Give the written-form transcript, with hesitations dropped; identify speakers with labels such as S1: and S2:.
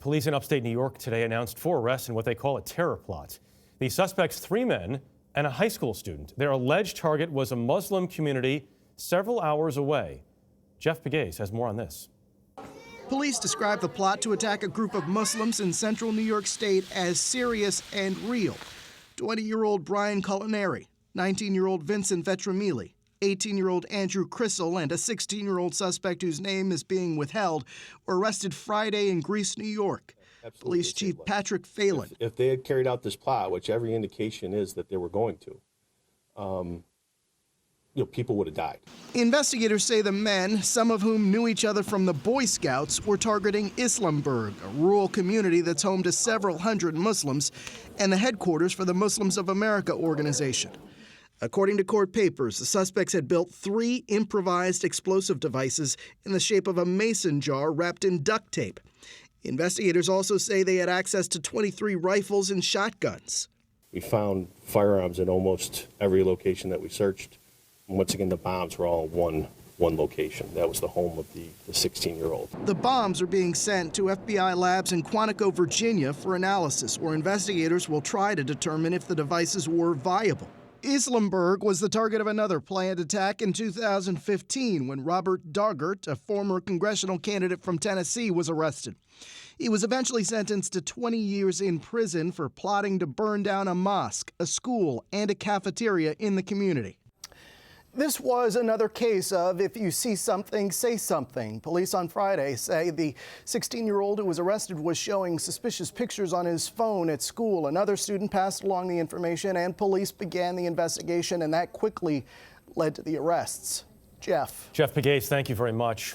S1: Police in upstate New York today announced 4 arrests in what they call a terror plot. The suspects, 3 men and a high school student. Their alleged target was a Muslim community several hours away. Jeff Pegues has more on this.
S2: Police describe the plot to attack a group of Muslims in central New York State as serious and real. 20-year-old Brian Culinary, 19-year-old Vincent Vetramili, 18-year-old Andrew Crissell, and a 16-year-old suspect whose name is being withheld were arrested Friday in Greece, New York.
S3: Absolutely.
S2: Police Chief Patrick Phelan.
S3: If they had carried out this plot, which every indication is that they were going to, people would have died.
S2: Investigators say the men, some of whom knew each other from the Boy Scouts, were targeting Islamburg, a rural community that's home to several hundred Muslims and the headquarters for the Muslims of America organization. According to court papers, the suspects had built 3 improvised explosive devices in the shape of a mason jar wrapped in duct tape. Investigators also say they had access to 23 rifles and shotguns.
S3: We found firearms in almost every location that we searched. And once again, the bombs were all one location. That was the home of the 16-year-old.
S2: The bombs are being sent to FBI labs in Quantico, Virginia for analysis, where investigators will try to determine if the devices were viable. Islamburg was the target of another planned attack in 2015 when Robert Daugert, a former congressional candidate from Tennessee, was arrested. He was eventually sentenced to 20 years in prison for plotting to burn down a mosque, a school, and a cafeteria in the community. This was another case of if you see something, say something. Police on Friday say the 16-year-old who was arrested was showing suspicious pictures on his phone at school. Another student passed along the information and police began the investigation, and that quickly led to the arrests. Jeff.
S1: Jeff Pegues, thank you very much.